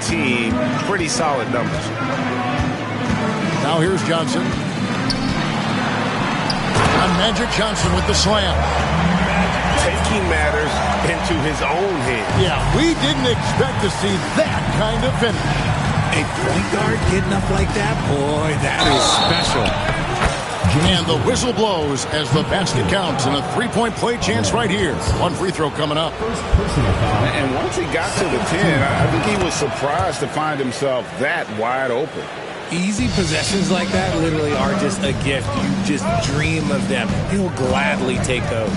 team pretty solid numbers. Now here's Johnson. And Magic Johnson with the slam. Taking matters into his own hands. Yeah, we didn't expect to see that kind of finish. A point guard getting up like that, boy, that is special. And the whistle blows as the basket counts, and a three-point play chance right here. One free throw coming up. And once he got to the 10, I think he was surprised to find himself that wide open. Easy possessions like that literally are just a gift. You just dream of them. He'll gladly take those.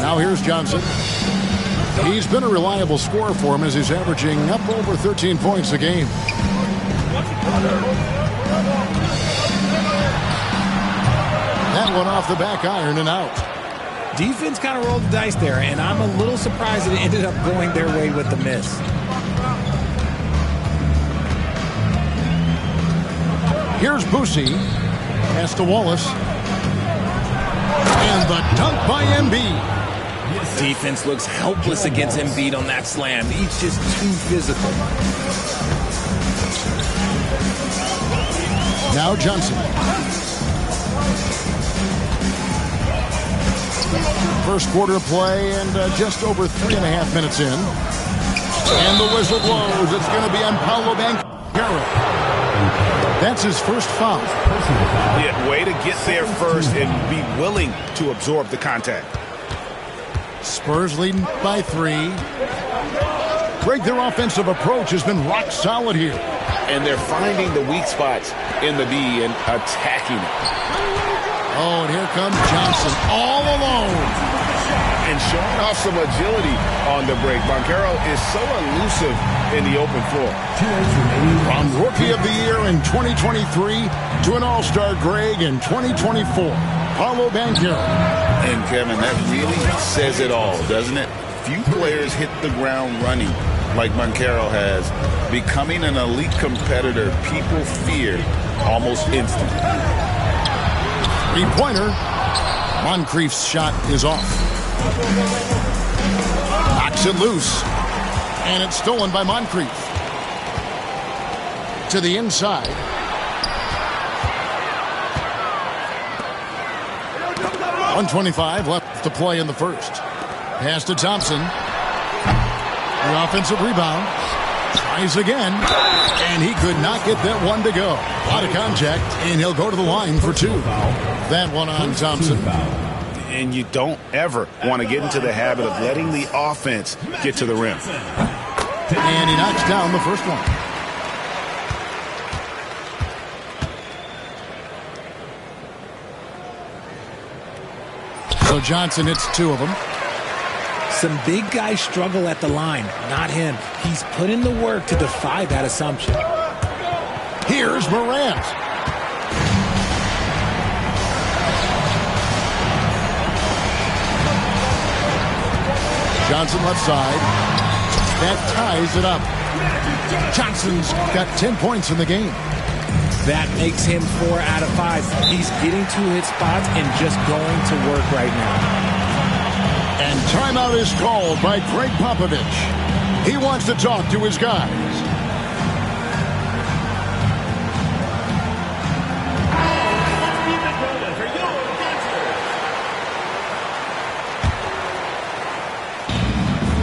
Now here's Johnson. He's been a reliable scorer for him as he's averaging up over 13 points a game. That one off the back iron and out. Defense kind of rolled the dice there, and I'm a little surprised it ended up going their way with the miss. Here's Boosie. Pass to Wallace. And the dunk by Embiid. Defense looks helpless against Embiid on that slam. He's just too physical. Now Johnson. First quarter of play and just over 3.5 minutes in. And the whistle blows. It's going to be on Paolo Banchero. That's his first foul. Yeah, way to get there first and be willing to absorb the contact. Spurs leading by 3. Greg, their offensive approach has been rock solid here. And they're finding the weak spots in the D and attacking it. Oh, and here comes Johnson all alone. And showing off some agility on the break. Banchero is so elusive in the open floor. From Rookie of the Year in 2023 to an All-Star Greg in 2024, Paolo Banchero. And Kevin, that really says it all, doesn't it? Few players hit the ground running like Banchero has, becoming an elite competitor people fear almost instantly. Three-pointer. Moncrief's shot is off. Knocks it loose. And it's stolen by Moncrief. To the inside. .125 left to play in the first. Pass to Thompson. The offensive rebound. Tries again. And he could not get that one to go. A lot of contact, and he'll go to the line for 2. That one on Thompson. And you don't ever want to get into the habit of letting the offense get to the rim. And he knocks down the first one. So Johnson hits 2 of them. Some big guys struggle at the line, not him. He's put in the work to defy that assumption. Here's Morant. Johnson left side. That ties it up. Johnson's got 10 points in the game. That makes him 4 out of 5. He's getting to his spots and just going to work right now. And timeout is called by Greg Popovich. He wants to talk to his guys.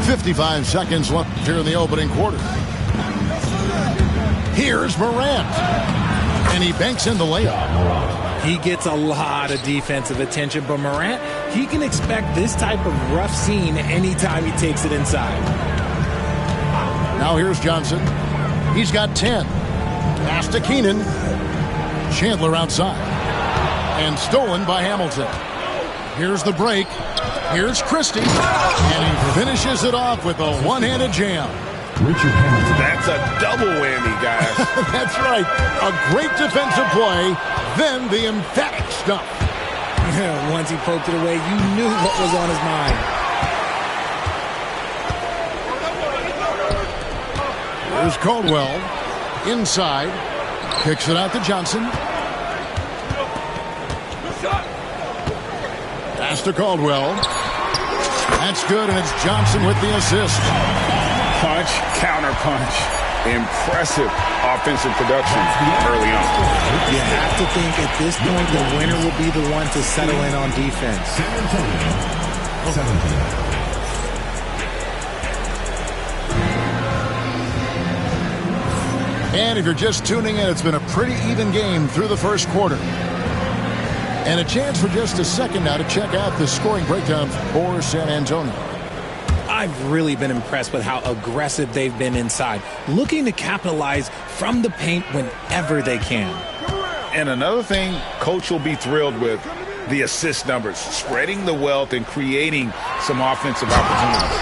.55 seconds left here in the opening quarter. Here's Morant. And he banks in the layup. He gets a lot of defensive attention, but Morant, he can expect this type of rough scene anytime he takes it inside. Now here's Johnson. He's got 10. Pass to Keenan. Chandler outside. And stolen by Hamilton. Here's the break. Here's Christie. And he finishes it off with a one-handed jam. Richard Hamilton. That's a double whammy, guys. That's right. A great defensive play, then the emphatic stuff. Once he poked it away, you knew what was on his mind. Here's Caldwell. Inside. Kicks it out to Johnson. Pass to Caldwell. That's good, and it's Johnson with the assist. Punch, counter punch. Impressive offensive production early on. You have to think at this point the winner will be the one to settle in on defense. 17. And if you're just tuning in, it's been a pretty even game through the first quarter. And a chance for just a second now to check out the scoring breakdown for San Antonio. I've really been impressed with how aggressive they've been inside, looking to capitalize from the paint whenever they can. And another thing Coach will be thrilled with, the assist numbers, spreading the wealth and creating some offensive opportunities.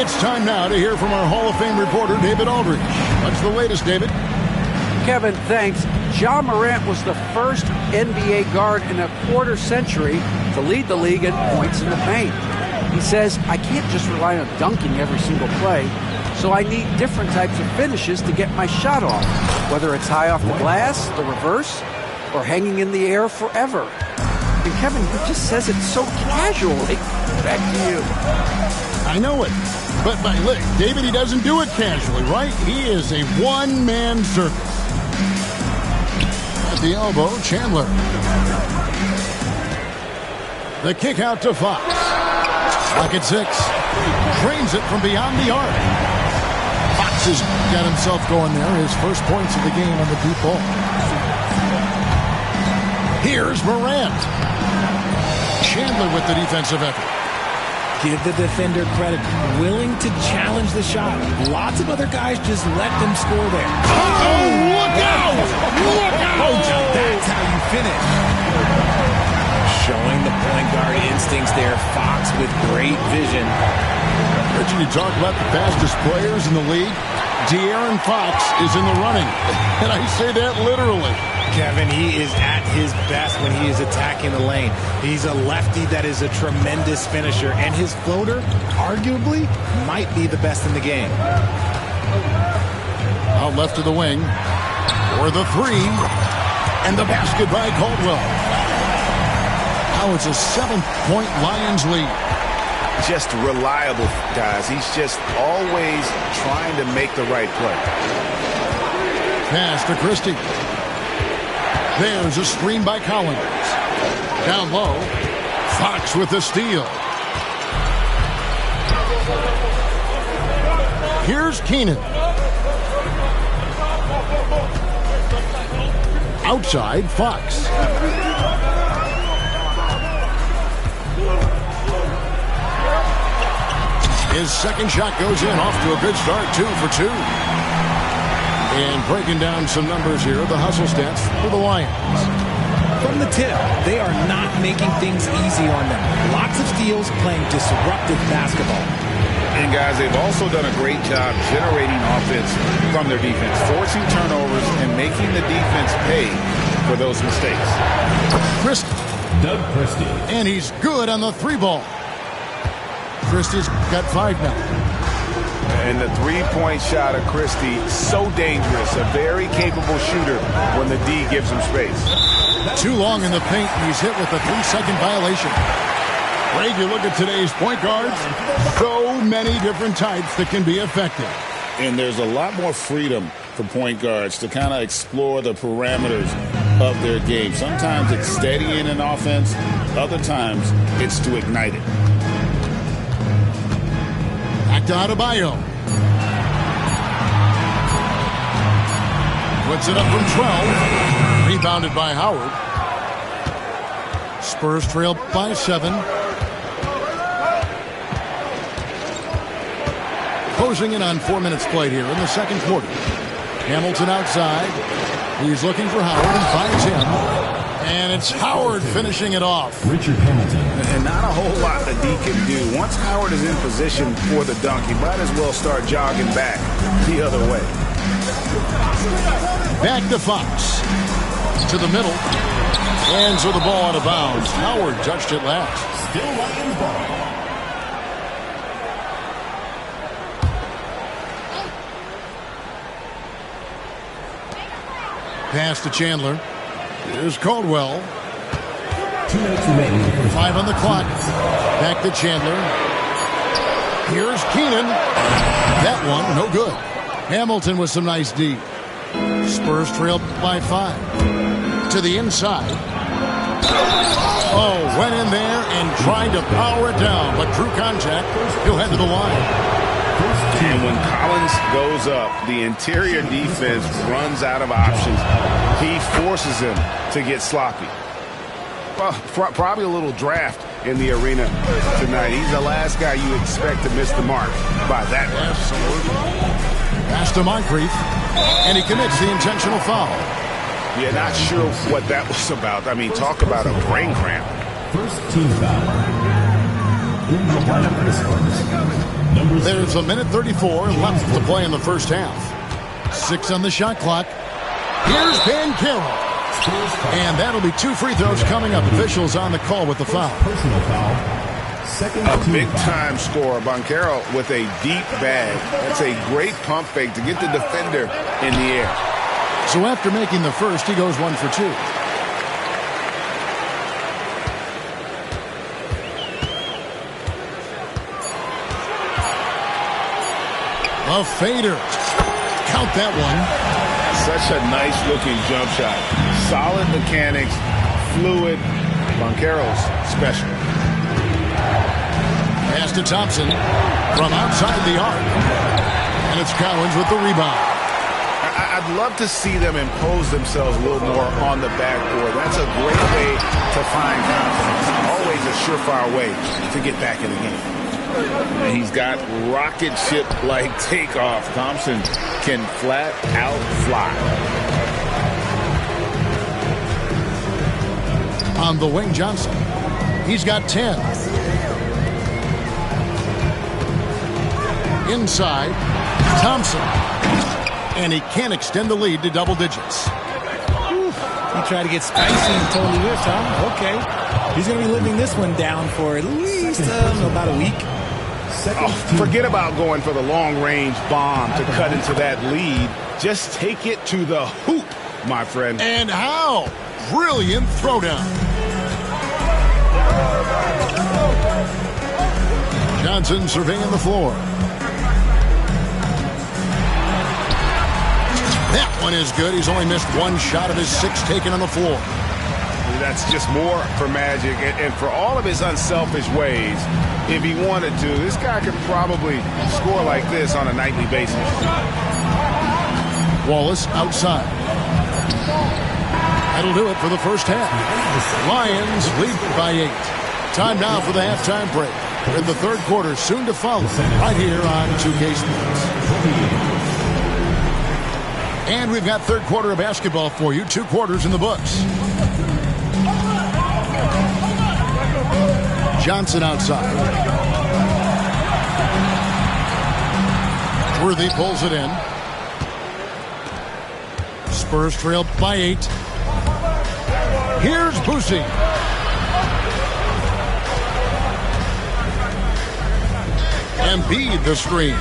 It's time now to hear from our Hall of Fame reporter, David Aldridge. What's the latest, David? Kevin, thanks. Ja Morant was the first NBA guard in a quarter century to lead the league in points in the paint. He says, I can't just rely on dunking every single play, so I need different types of finishes to get my shot off, whether it's high off the glass, the reverse, or hanging in the air forever. And Kevin, he just says it so casually. Back to you. I know it. But look, David, he doesn't do it casually, right? He is a one-man circus. At the elbow, Chandler. The kick out to Fox. Clock at 6. Drains it from beyond the arc. Fox has got himself going there. His first points of the game on the deep ball. Here's Morant. Chandler with the defensive effort. Give the defender credit. Willing to challenge the shot. Lots of other guys just let them score there. Oh, look out! Look out! That's how you finish. Showing the point guard instincts there. Fox with great vision. Richard, you talk about the fastest players in the league. De'Aaron Fox is in the running. And I say that literally. Kevin, he is at his best when he is attacking the lane. He's a lefty that is a tremendous finisher, and his floater, arguably, might be the best in the game. Out left to the wing. For the three. And the basket by Caldwell. Now it's a 7-point Lions lead. Just reliable, guys. He's just always trying to make the right play. Pass to Christie. There's a screen by Collins. Down low. Fox with the steal. Here's Keenan. Outside, Fox. His second shot goes in, off to a good start, 2 for 2. And breaking down some numbers here, the hustle stats for the Lions. From the tip, they are not making things easy on them. Lots of steals, playing disruptive basketball. And guys, they've also done a great job generating offense from their defense, forcing turnovers and making the defense pay for those mistakes. Doug Christie. And he's good on the 3-ball. Christie's got 5 now. And the three-point shot of Christie, so dangerous. A very capable shooter when the D gives him space. Too long in the paint, and he's hit with a 3-second violation. Greg, you look at today's point guards, so many different types that can be effective. And there's a lot more freedom for point guards to kind of explore the parameters of their game. Sometimes it's steadying an offense. Other times it's to ignite it. Back to Adebayo. Puts it up from 12. Rebounded by Howard. Spurs trail by 7. Closing in on 4 minutes played here in the second quarter. Hamilton outside. He's looking for Howard and finds him. And it's Howard finishing it off. Richard Hamilton. And not a whole lot the D can do. Once Howard is in position for the dunk, he might as well start jogging back the other way. Back to Fox. To the middle. And so the ball out of bounds. Howard touched it last. Still Lions ball. Pass to Chandler. Here's Caldwell. 2 minutes remaining. 5 on the clock. Back to Chandler. Here's Keenan. That one, no good. Hamilton with some nice D. Spurs trailed by 5. To the inside. Oh, went in there and tried to power it down, but drew contact. He'll head to the line. And when Collins goes up, the interior defense runs out of options. He forces him to get sloppy. Well, probably a little draft in the arena tonight. He's the last guy you expect to miss the mark by that much. Absolutely. Pass to Moncrief, and he commits the intentional foul. Yeah, not sure what that was about. I mean, talk about a brain cramp. First team foul. In the lineup for the Spurs. There's a minute 34 left to play in the first half. 6 on the shot clock. Here's Banchero. And that'll be 2 free throws coming up. Officials on the call with the foul. Personal foul. Second a big-time scorer, Banchero, with a deep bag. That's a great pump fake to get the defender in the air. So after making the first, he goes 1 for 2. A fader. Count that one. Such a nice-looking jump shot. Solid mechanics, fluid. Banchero's special. Pass to Thompson from outside the arc. And it's Collins with the rebound. I'd love to see them impose themselves a little more on the backboard. That's a great way to find confidence. Always a surefire way to get back in the game. And he's got rocket ship-like takeoff. Thompson can flat out fly. On the wing, Johnson. He's got 10. Inside, Thompson. And he can't extend the lead to double digits. He tried to get spicy and totally whiffed, huh? Okay. He's going to be living this one down for at least about a week. Forget about going for the long-range bomb to cut into that lead. Just take it to the hoop, my friend. And how? Brilliant throwdown. Johnson surveying the floor. That one is good. He's only missed 1 shot of his 6 taken on the floor. That's just more for Magic. And for all of his unselfish ways, if he wanted to, this guy could probably score like this on a nightly basis. Wallace outside. That'll do it for the first half. Lions lead by 8. Time now for the halftime break. In the third quarter, soon to follow, right here on 2K Sports. And we've got third quarter of basketball for you. 2 quarters in the books. Johnson outside. Worthy pulls it in. Spurs trail by 8. Here's Boosie. Embiid the screen.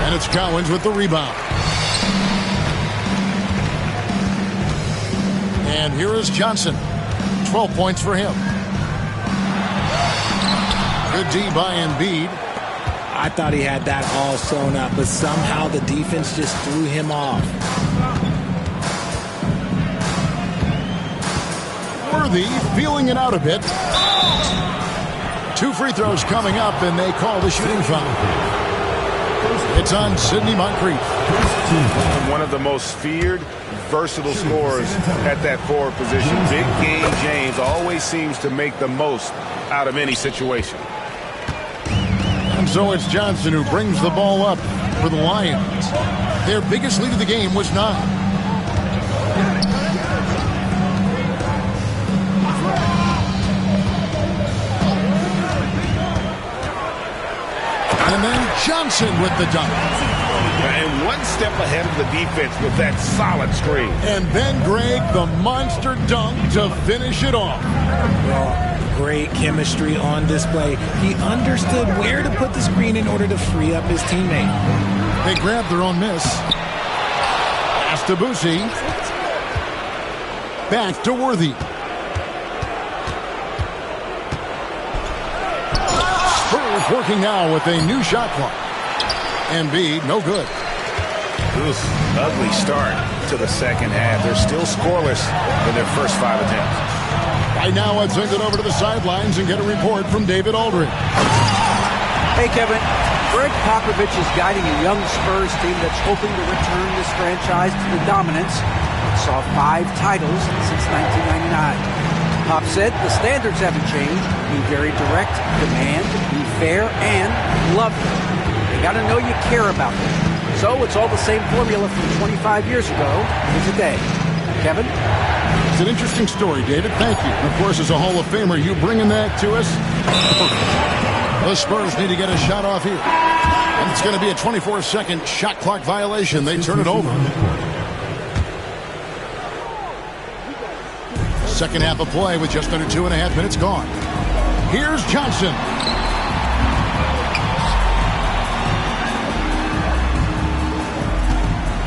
And it's Collins with the rebound. And here is Johnson. 12 points for him. Good D by Embiid. I thought he had that all sewn up, but somehow the defense just threw him off. Worthy feeling it out a bit. 2 free throws coming up, and they call the shooting foul. It's on Sidney Moncrief. One of the most feared, versatile scorers at that forward position. Big game James always seems to make the most out of any situation. And so it's Johnson who brings the ball up for the Lions. Their biggest lead of the game was 9. And then Johnson with the dunk. And one step ahead of the defense with that solid screen. And then Greg, the monster dunk to finish it off. Great chemistry on display. He understood where to put the screen in order to free up his teammate. They grabbed their own miss. Pass to Boosie. Back to Worthy. Spurs working now with a new shot clock. Embiid, no good. Oof, ugly start to the second half. They're still scoreless in their first 5 attempts. Right now, I'd send it over to the sidelines and get a report from David Aldridge. Hey, Kevin. Greg Popovich is guiding a young Spurs team that's hoping to return this franchise to the dominance that saw 5 titles since 1999. Pop said the standards haven't changed. Be very direct, demand, be fair, and love them. You got to know you care about them. So it's all the same formula from 25 years ago to today. Kevin? It's an interesting story, David. Thank you. And of course, as a Hall of Famer, you bringing that to us? The Spurs need to get a shot off here. And it's going to be a 24-second shot clock violation. They turn it over. Second half of play with just under 2.5 minutes gone. Here's Johnson.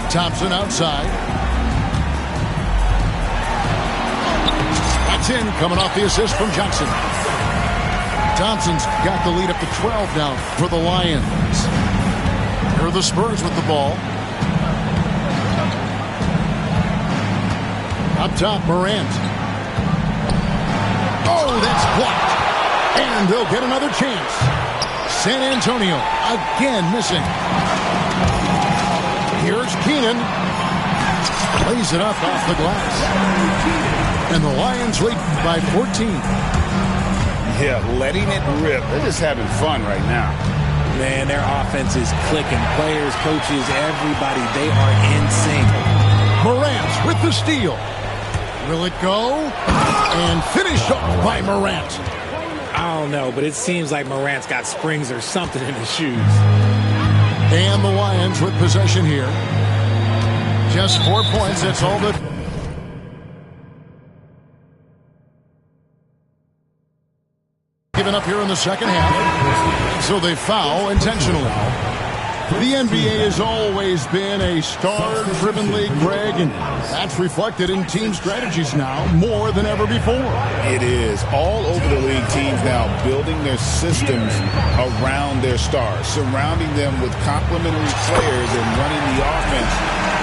Thompson outside. That's in, coming off the assist from Johnson. Thompson's got the lead up to 12 now for the Lions. Here are the Spurs with the ball. Up top, Morant. Oh, that's blocked. And they'll get another chance. San Antonio again missing. Here's Keenan. Lays it up off the glass. And the Lions lead by 14. Yeah, letting it rip. They're just having fun right now. Man, their offense is clicking. Players, coaches, everybody, they are in sync. Morant with the steal. Will it go? And finished off by Morant. I don't know, but it seems like Morant's got springs or something in his shoes. And the Lions with possession here. Just 4 points. That's all that. Given up here in the second half. So they foul intentionally. The NBA has always been a star-driven league, Greg, and that's reflected in team strategies now more than ever before. It is. All over the league, teams now building their systems around their stars, surrounding them with complementary players and running the offense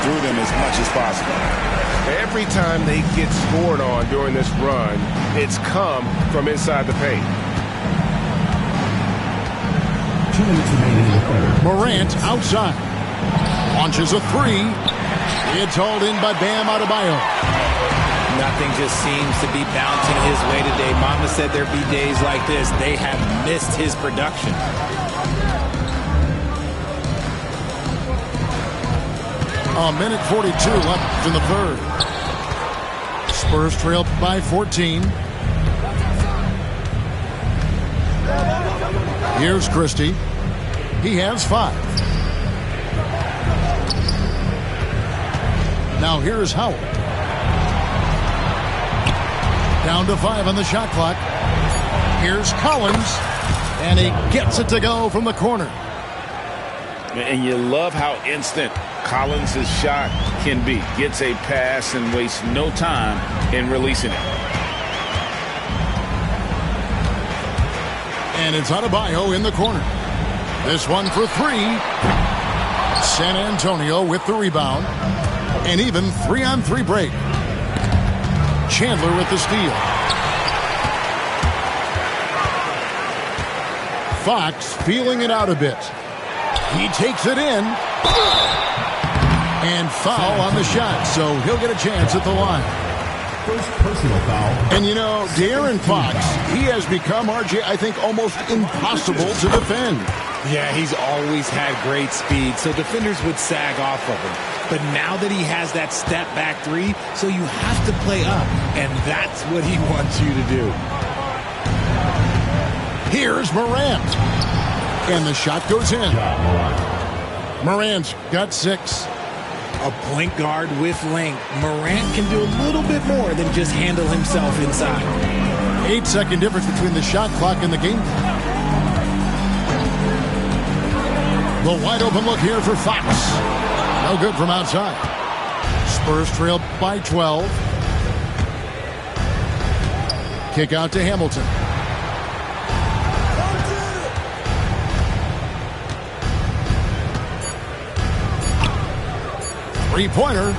through them as much as possible. Every time they get scored on during this run, it's come from inside the paint. 2 minutes remaining in the third. Morant outside. Launches a three. It's hauled in by Bam Adebayo. Nothing just seems to be bouncing his way today. Mama said there'd be days like this. They have missed his production. A minute 42 left in the third. Spurs trail by 14. Here's Christie. He has 5. Now here's Howard. Down to 5 on the shot clock. Here's Collins. And he gets it to go from the corner. And you love how instant Collins' shot can be. Gets a pass and wastes no time in releasing it. And it's Adebayo in the corner. This one for 3. San Antonio with the rebound. And even 3-on-3 break. Chandler with the steal. Fox feeling it out a bit. He takes it in. And foul on the shot, so he'll get a chance at the line. First personal foul. And you know, De'Aaron Fox, he has become, RJ, I think, almost impossible to defend. Yeah, he's always had great speed, so defenders would sag off of him. But now that he has that step back 3, so you have to play up, and that's what he wants you to do. Here's Morant. And the shot goes in. Morant's got 6. A point guard with length. Morant can do a little bit more than just handle himself inside. 8-second difference between the shot clock and the game clock. The wide open look here for Fox. No good from outside. Spurs trail by 12. Kick out to Hamilton. Three-pointer. And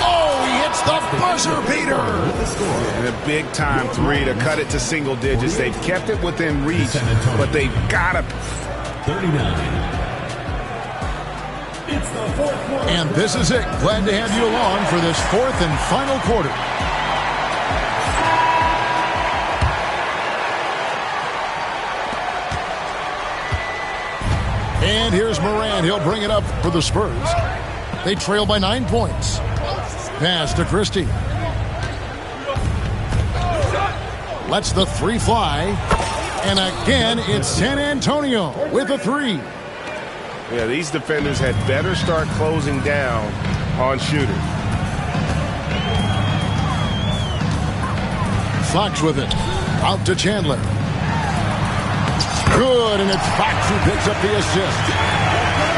oh, he hits the buzzer beater. And a big-time three to cut it to single digits. They've kept it within reach, but they've got to. 39. It's the fourth quarter. And this is it. Glad to have you along for this fourth and final quarter. And here's Morant. He'll bring it up for the Spurs. They trail by 9 points. Pass to Christie. Lets the three fly. And again, it's San Antonio with a three. Yeah, these defenders had better start closing down on shooters. Fox with it. Out to Chandler. Good, and it's Fox who picks up the assist.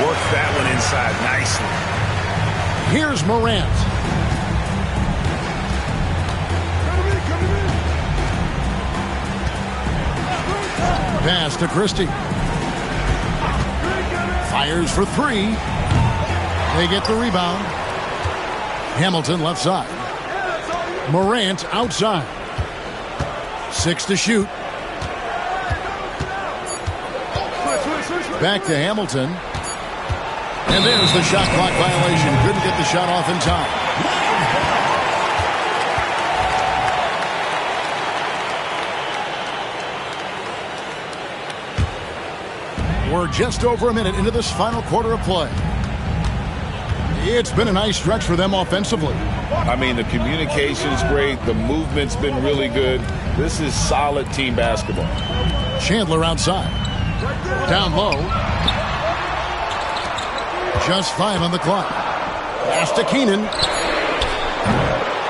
Works that one inside nicely. Here's Morant. Pass to Christie. Fires for three. They get the rebound. Hamilton left side. Morant outside. 6 to shoot. Back to Hamilton. And there's the shot clock violation. Couldn't get the shot off in time. We're just over a minute into this final quarter of play. It's been a nice stretch for them offensively. I mean, the communication's great. The movement's been really good. This is solid team basketball. Chandler outside. Down low. Just 5 on the clock. Pass to Keenan.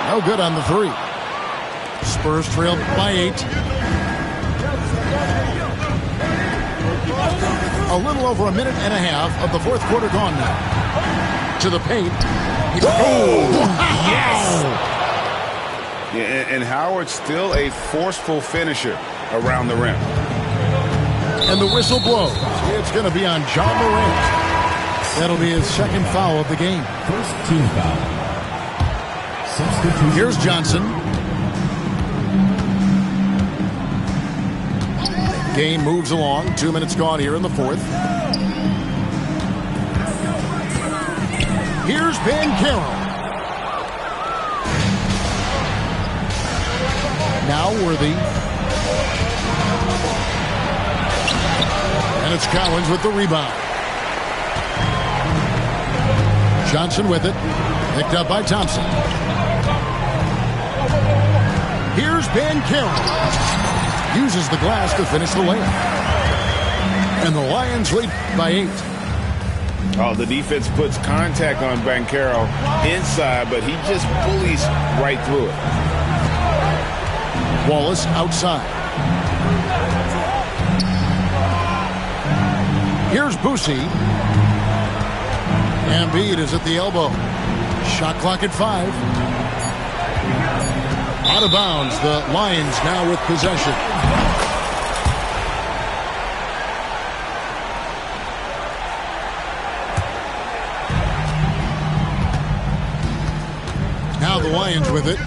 No good on the three. Spurs trailed by 8. A little over a minute and a half of the fourth quarter gone now. To the paint. Oh, yes! Yeah, and Howard's still a forceful finisher around the rim. And the whistle blows. It's going to be on John Morant. That'll be his second foul of the game. First team foul. Substitution. Here's Johnson. Game moves along. 2 minutes gone here in the fourth. Here's Banchero. Now Worthy. And it's Collins with the rebound. Johnson with it. Picked up by Thompson. Here's Banchero. Uses the glass to finish the layup. And the Lions lead by 8. Oh, the defense puts contact on Banchero inside, but he just bullies right through it. Wallace outside. Here's Boosie. Embiid is at the elbow. Shot clock at 5. Out of bounds. The Lions now with possession. Now the Lions with it.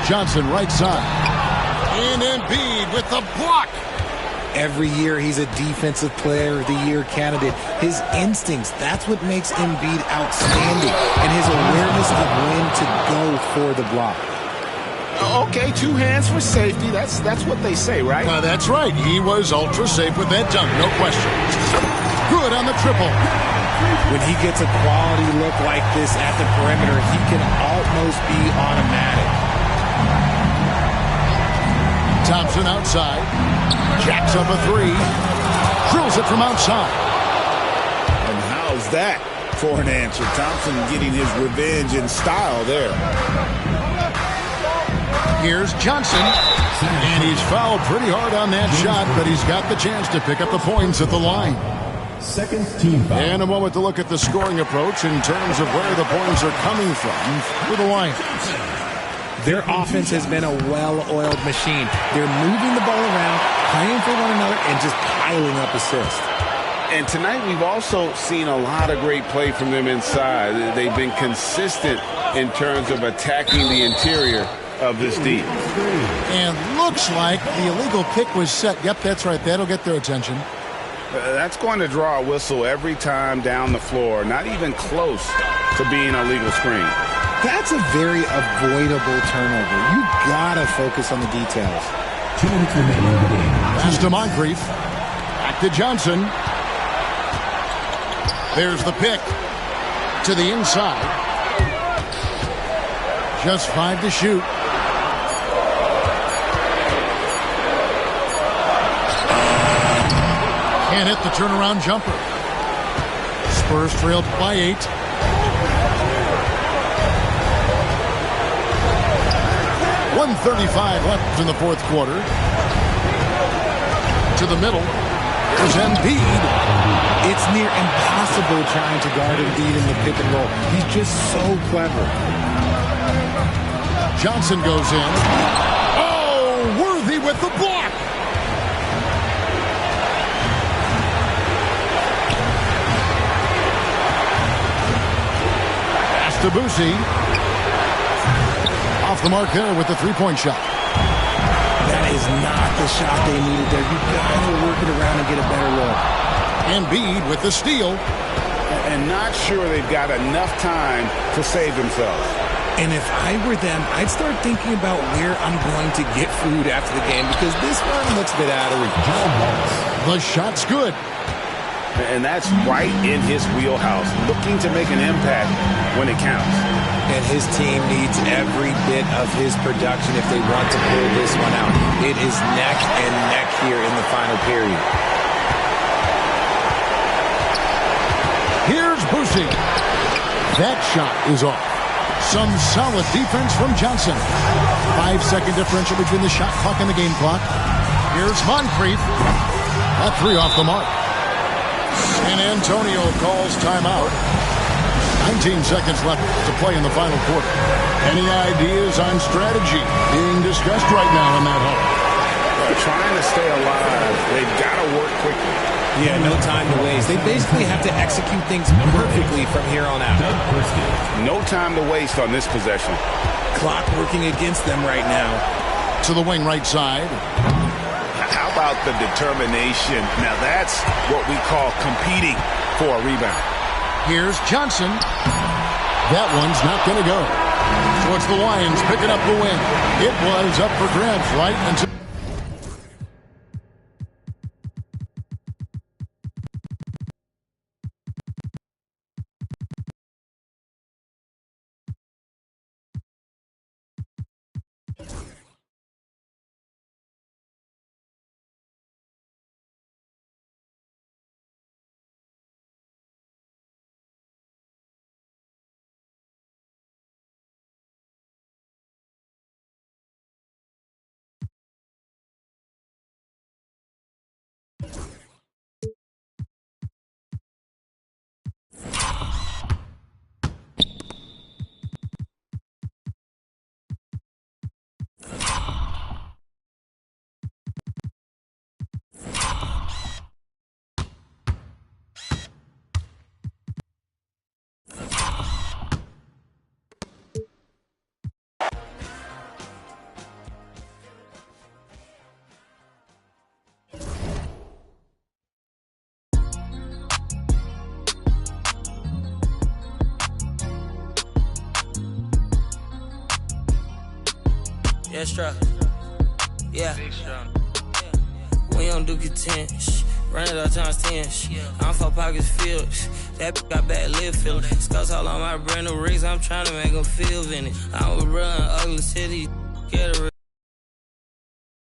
Johnson right side. And Embiid with the block. Every year he's a defensive player of the year candidate. His instincts, that's what makes Embiid outstanding. And his awareness of when to go for the block. Okay, 2 hands for safety. That's what they say, right? That's right. He was ultra safe with that dunk, no question. Good on the triple. When he gets a quality look like this at the perimeter, he can almost be automatic. Thompson outside. Jacks up a 3. Drills it from outside. And how's that for an answer? Thompson getting his revenge in style there. Here's Johnson. And he's fouled pretty hard on that shot, but he's got the chance to pick up the points at the line. Second team foul. And a moment to look at the scoring approach in terms of where the points are coming from for the Lions. Their offense has been a well-oiled machine. They're moving the ball around, playing for one another, and just piling up assists. And tonight we've also seen a lot of great play from them inside. They've been consistent in terms of attacking the interior of this D. And looks like the illegal pick was set. Yep, that's right. That'll get their attention. That's going to draw a whistle every time down the floor. Not even close to being a legal screen. That's a very avoidable turnover. You gotta focus on the details. 2 minutes remaining in the game. Pass to Moncrief. Back to Johnson. There's the pick to the inside. Just 5 to shoot. Can't hit the turnaround jumper. Spurs trailed by 8. .135 left in the fourth quarter. To the middle. There's Embiid. It's near impossible trying to guard Embiid in the pick and roll. He's just so clever. Johnson goes in. Oh, Worthy with the block. Pass to Boosie. Off the mark there with the three-point shot. That is not the shot they needed there. You gotta work it around and get a better look. Embiid with the steal. And not sure they've got enough time to save themselves. And if I were them, I'd start thinking about where I'm going to get food after the game because this one looks a bit out of reach. The shot's good. And that's right in his wheelhouse, looking to make an impact when it counts. And his team needs every bit of his production if they want to pull this one out. It is neck and neck here in the final period. Here's Boosie. That shot is off. Some solid defense from Johnson. 5-second differential between the shot clock and the game clock. Here's Moncrief. That 3 off the mark. San Antonio calls timeout. 19 seconds left to play in the final quarter. Any ideas on strategy being discussed right now in that hole? Trying to stay alive. They've got to work quickly. Yeah, no time to waste. They basically have to execute things perfectly from here on out. No time to waste on this possession. Clock working against them right now. To the wing right side. How about the determination? Now that's what we call competing for a rebound. Here's Johnson. That one's not going to go. So it's the Lions picking up the win. It was up for grabs right until... Yeah, struck. Yeah. We don't do content. Run it all times 10. I'm for pockets filled. That bitch got bad lip filler. Scuffs all on my brand new rigs. I'm trying to make them feel in it. I was running ugly city. Get a